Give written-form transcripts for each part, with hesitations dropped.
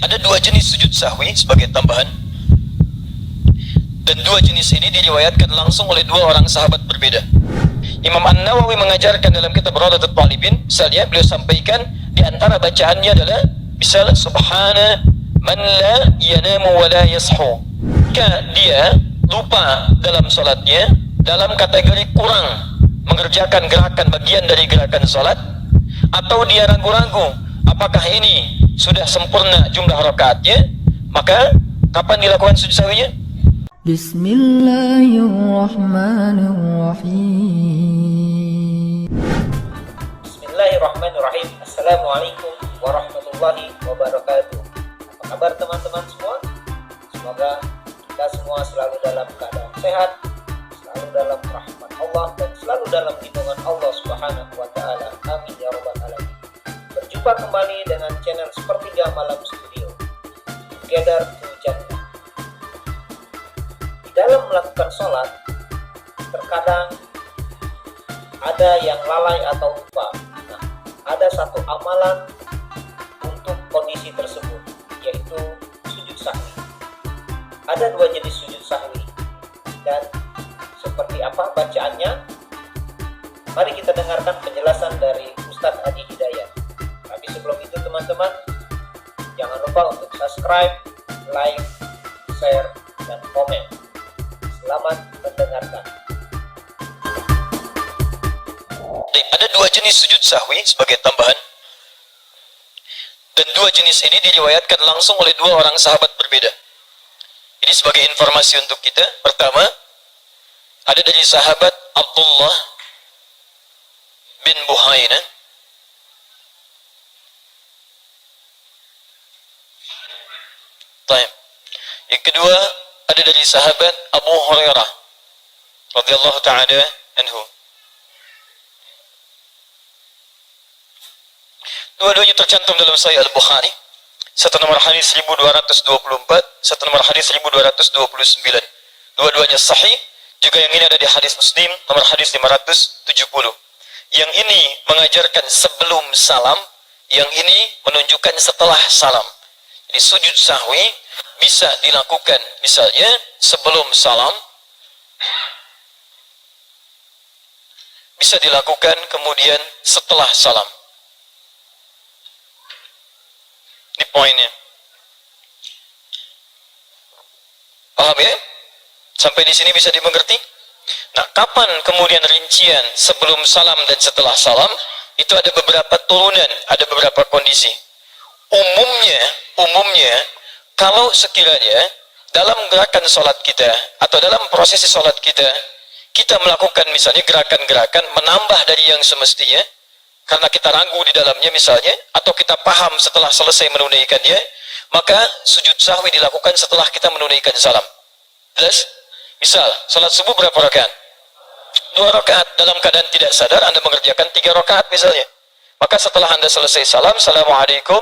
ada dua jenis sujud sahwi sebagai tambahan, dan dua jenis ini diriwayatkan langsung oleh dua orang sahabat berbeda. Imam An-Nawawi mengajarkan dalam kitab Rawdatul Talibin, misalnya beliau sampaikan di antara bacaannya adalah misal subhana man la yanamu wa la yashu. Jika dia lupa dalam salatnya dalam kategori kurang mengerjakan gerakan bagian dari gerakan salat, atau dia ragu-ragu apakah ini sudah sempurna jumlah rakaatnya, maka kapan dilakukan sujud sahwinya? Bismillahirrahmanirrahim. Bismillahirrahmanirrahim. Assalamualaikum warahmatullahi wabarakatuh. Apa kabar teman-teman semua? Semoga kita semua selalu dalam keadaan sehat, selalu dalam rahmat Allah, dan selalu dalam lindungan Allah Subhanahu wa Ta'ala. Amin ya rabbal alamin. Berjumpa kembali dengan channel Sepertiga Malam Studio, Together to Jannah. Dalam melakukan sholat, terkadang ada yang lalai atau lupa. Nah, ada satu amalan untuk kondisi tersebut, yaitu sujud sahwi. Ada dua jenis sujud sahwi, dan seperti apa bacaannya? Mari kita dengarkan penjelasan dari Ustadz Adi Hidayat. Tapi sebelum itu teman-teman, jangan lupa untuk subscribe, like, share, dan komen. Selamat mendengarkan. Ada dua jenis sujud sahwi sebagai tambahan, dan dua jenis ini diriwayatkan langsung oleh dua orang sahabat berbeda. Ini sebagai informasi untuk kita. Pertama, ada dari sahabat Abdullah bin Buhaina, yang kedua ada dari sahabat Abu Hurairah radhiyallahu ta'ala anhu. Dua-duanya tercantum dalam Sahih Al-Bukhari. Satu nomor hadis 1224, satu nomor hadis 1229. Dua-duanya sahih. Juga yang ini ada di hadis Muslim nomor hadis 570. Yang ini mengajarkan sebelum salam, yang ini menunjukkan setelah salam. Jadi sujud sahwi bisa dilakukan misalnya sebelum salam, bisa dilakukan kemudian setelah salam. Ini poinnya. Paham ya? Sampai di sini bisa dimengerti? Nah, kapan kemudian rincian sebelum salam dan setelah salam? Itu ada beberapa turunan, ada beberapa kondisi. Umumnya kalau sekiranya dalam gerakan sholat kita atau dalam prosesi sholat kita melakukan misalnya gerakan-gerakan menambah dari yang semestinya karena kita ragu di dalamnya misalnya, atau kita paham setelah selesai menunaikannya, maka sujud sahwi dilakukan setelah kita menunaikan salam. Jelas? Misal, sholat subuh berapa rakaat? 2 rakaat. Dalam keadaan tidak sadar Anda mengerjakan 3 rakaat misalnya, maka setelah Anda selesai salam, Assalamualaikum,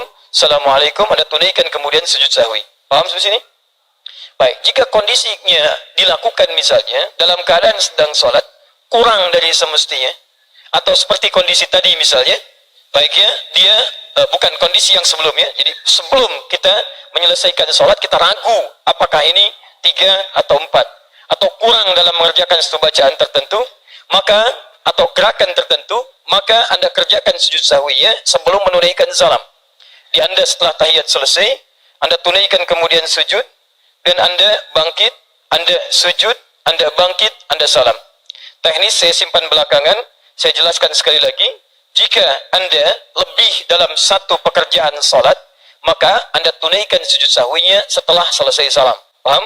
Anda tunaikan kemudian sujud sahwi. Paham sampai sini? Baik, jika kondisinya dilakukan misalnya dalam keadaan sedang sholat kurang dari semestinya, atau seperti kondisi tadi misalnya, baiknya dia bukan kondisi yang sebelumnya. Jadi sebelum kita menyelesaikan sholat kita ragu apakah ini 3 atau 4, atau kurang dalam mengerjakan satu bacaan tertentu, maka atau gerakan tertentu, maka Anda kerjakan sujud sahwinya sebelum menunaikan salam. Di Anda setelah tahiyat selesai, Anda tunaikan kemudian sujud, dan Anda bangkit, Anda sujud, Anda bangkit, Anda salam. Teknis saya simpan belakangan, saya jelaskan sekali lagi. Jika Anda lebih dalam satu pekerjaan salat, maka Anda tunaikan sujud sahwinya setelah selesai salam. Paham?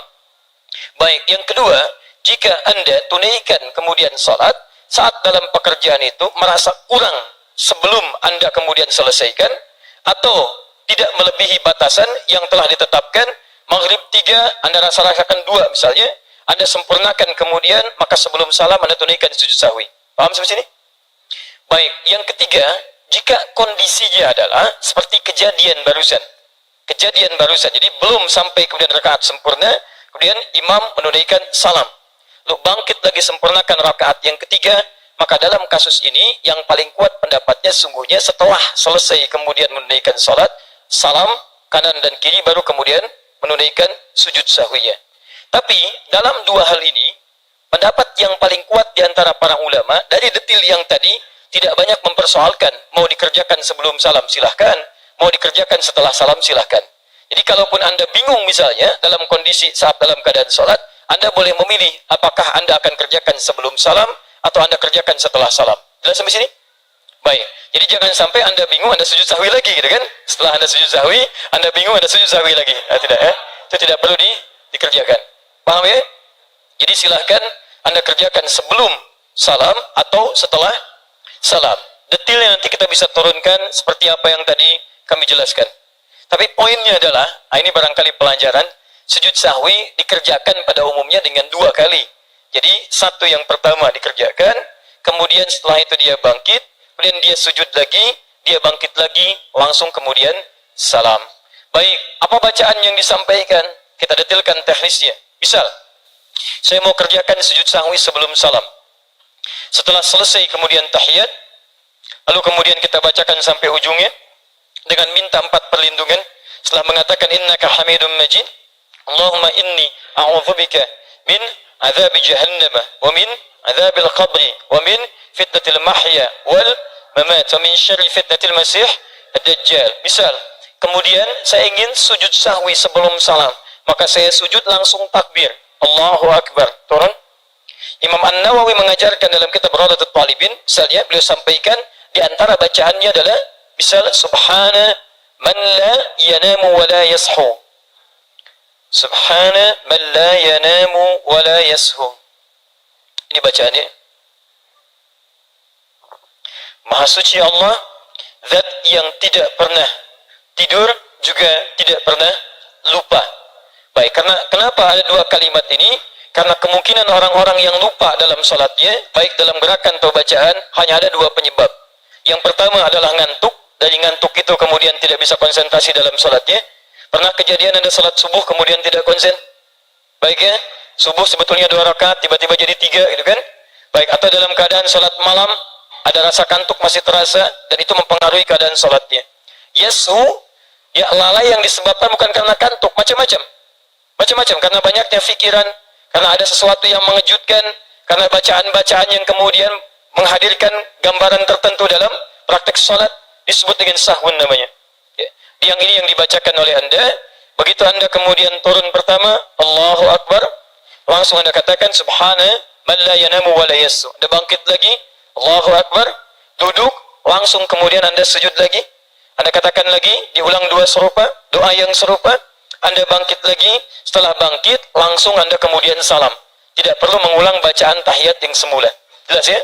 Baik, yang kedua, jika Anda tunaikan kemudian salat, saat dalam pekerjaan itu merasa kurang sebelum Anda kemudian selesaikan, atau tidak melebihi batasan yang telah ditetapkan, maghrib 3, Anda rasakan 2 misalnya, Anda sempurnakan kemudian, maka sebelum salam Anda tunaikan sujud sahwi. Paham sampai sini? Baik, yang ketiga, jika kondisinya adalah seperti kejadian barusan, jadi belum sampai kemudian rakaat sempurna, kemudian imam menunaikan salam, lalu bangkit lagi sempurnakan rakaat yang ketiga, maka dalam kasus ini yang paling kuat pendapatnya sungguhnya setelah selesai kemudian menunaikan salat, salam, kanan dan kiri, baru kemudian menunaikan sujud sahwinya. Tapi dalam dua hal ini, pendapat yang paling kuat di antara para ulama dari detil yang tadi tidak banyak mempersoalkan mau dikerjakan sebelum salam silahkan, mau dikerjakan setelah salam silahkan. Jadi kalaupun Anda bingung misalnya dalam kondisi saat dalam keadaan sholat, Anda boleh memilih apakah Anda akan kerjakan sebelum salam atau Anda kerjakan setelah salam. Jelas sampai sini? Baik. Jadi jangan sampai Anda bingung, Anda sujud sahwi lagi gitu kan? Setelah Anda sujud sahwi, Anda bingung, Anda sujud sahwi lagi. Tidak ya? Itu tidak perlu dikerjakan. Paham ya? Jadi silahkan Anda kerjakan sebelum salam atau setelah salam. Detailnya nanti kita bisa turunkan seperti apa yang tadi kami jelaskan. Tapi poinnya adalah, ini barangkali pelajaran, sujud sahwi dikerjakan pada umumnya dengan dua kali. Jadi satu yang pertama dikerjakan, kemudian setelah itu dia bangkit, kemudian dia sujud lagi, dia bangkit lagi, langsung kemudian salam. Baik, apa bacaan yang disampaikan? Kita detailkan teknisnya. Misal, saya mau kerjakan sujud sahwi sebelum salam. Setelah selesai kemudian tahiyat, lalu kemudian kita bacakan sampai ujungnya dengan minta 4 perlindungan. Setelah mengatakan innaka hamidum majid, Allahumma inni a'udzubika min azab jahannam wa min azabil qabri wa min fitnatil mahya wal mamat wa min syarri fitnatil masih ad-dajjal. Misal, kemudian saya ingin sujud sahwi sebelum salam, maka saya sujud langsung takbir, Allahu Akbar, turun. Imam An-Nawawi mengajarkan dalam kitab Rawdatul Talibin, misalnya beliau sampaikan di antara bacaannya adalah misal subhana man la yanamu wa la yashu. Subhana man la yanamu wa la yashu. Ini bacaannya. Maha suci Allah, zat yang tidak pernah tidur juga tidak pernah lupa. Baik, kenapa ada dua kalimat ini? Karena kemungkinan orang-orang yang lupa dalam sholatnya, baik dalam gerakan atau bacaan, hanya ada dua penyebab. Yang pertama adalah ngantuk. Dari ngantuk itu kemudian tidak bisa konsentrasi dalam sholatnya. Pernah kejadian ada sholat subuh kemudian tidak konsen? Baik ya, subuh sebetulnya 2 rakaat, tiba-tiba jadi 3 gitu kan? Baik, atau dalam keadaan sholat malam, ada rasa kantuk masih terasa, dan itu mempengaruhi keadaan sholatnya. Yasu, ya lalai yang disebabkan bukan karena kantuk, macam-macam, karena banyaknya fikiran, karena ada sesuatu yang mengejutkan, karena bacaan-bacaan yang kemudian menghadirkan gambaran tertentu dalam praktek sholat, disebut dengan sahwun namanya. Ya. Yang ini yang dibacakan oleh Anda, begitu Anda kemudian turun pertama, Allahu Akbar, langsung Anda katakan subhana man la yanamu wa la yassu. Anda bangkit lagi, Allahu Akbar, duduk, langsung kemudian Anda sujud lagi, Anda katakan lagi, diulang dua serupa, doa yang serupa, Anda bangkit lagi, setelah bangkit, langsung Anda kemudian salam. Tidak perlu mengulang bacaan tahiyat yang semula. Jelas ya?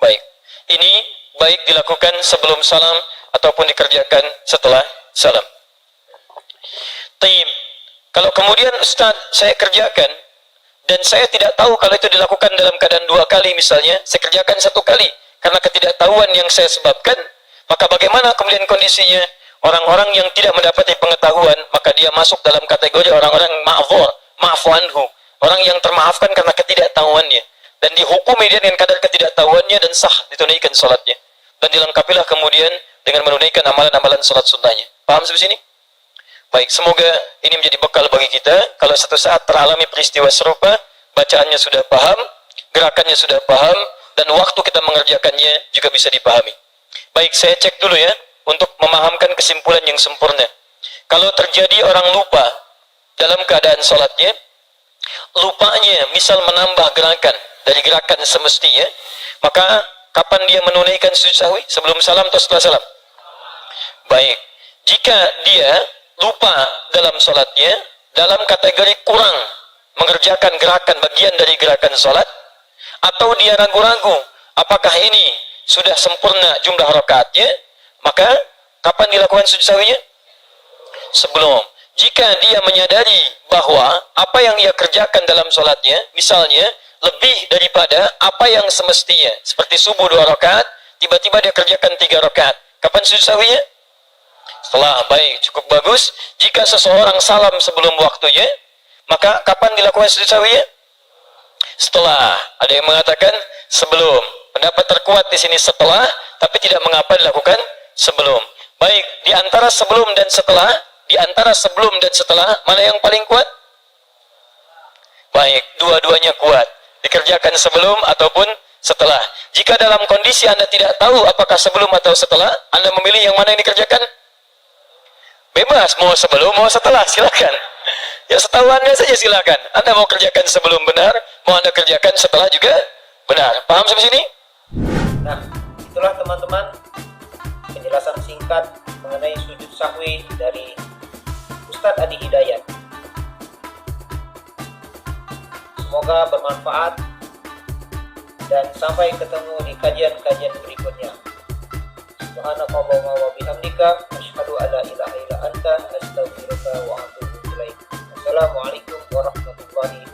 Baik. Ini baik dilakukan sebelum salam ataupun dikerjakan setelah salam. Taib. Kalau kemudian Ustaz, saya kerjakan dan saya tidak tahu kalau itu dilakukan dalam keadaan 2 kali misalnya, saya kerjakan 1 kali karena ketidaktahuan yang saya sebabkan, maka bagaimana kemudian kondisinya? Orang-orang yang tidak mendapati pengetahuan, maka dia masuk dalam kategori orang-orang ma'dzur, ma'fu anhu, orang yang termaafkan karena ketidaktahuannya, dan dihukumi dia dengan kadar ketidaktahuannya dan sah ditunaikan salatnya, dan dilengkapilah kemudian dengan menunaikan amalan-amalan salat sunnahnya. Paham sampai sini? Baik, semoga ini menjadi bekal bagi kita. Kalau satu saat teralami peristiwa serupa, bacaannya sudah paham, gerakannya sudah paham, dan waktu kita mengerjakannya juga bisa dipahami. Baik, saya cek dulu ya, untuk memahamkan kesimpulan yang sempurna. Kalau terjadi orang lupa dalam keadaan sholatnya, lupanya misal menambah gerakan dari gerakan semestinya, maka kapan dia menunaikan sujud sahwi? Sebelum salam atau setelah salam? Baik, jika dia lupa dalam sholatnya, dalam kategori kurang mengerjakan gerakan bagian dari gerakan sholat, atau dia ragu-ragu apakah ini sudah sempurna jumlah rakaatnya, maka kapan dilakukan sujud sahwinya? Sebelum. Jika dia menyadari bahwa apa yang ia kerjakan dalam sholatnya, misalnya lebih daripada apa yang semestinya, seperti subuh 2 rakaat, tiba-tiba dia kerjakan 3 rakaat, kapan sujud sahwinya? Setelah. Baik, cukup bagus. Jika seseorang salam sebelum waktunya, maka kapan dilakukan sujud sahwinya? Setelah. Ada yang mengatakan sebelum. Pendapat terkuat di sini setelah, tapi tidak mengapa dilakukan sebelum. Baik, di antara sebelum dan setelah Di antara sebelum dan setelah, mana yang paling kuat? Baik, dua-duanya kuat. Dikerjakan sebelum ataupun setelah. Jika dalam kondisi Anda tidak tahu apakah sebelum atau setelah, Anda memilih yang mana yang dikerjakan? Bebas, mau sebelum, mau setelah, silakan. Ya setahu Anda saja silakan. Anda mau kerjakan sebelum benar, mau Anda kerjakan setelah juga benar. Paham sampai sini? Nah, itulah teman-teman penjelasan singkat mengenai sujud sahwi dari Ustadz Adi Hidayat. Semoga bermanfaat dan sampai ketemu di kajian-kajian berikutnya. Subhanakallahumma wa bihamdika asyhadu an la ilaha illa anta astaghfiruka wa atubu ilaik. Wassalamualaikum warahmatullahi wabarakatuh.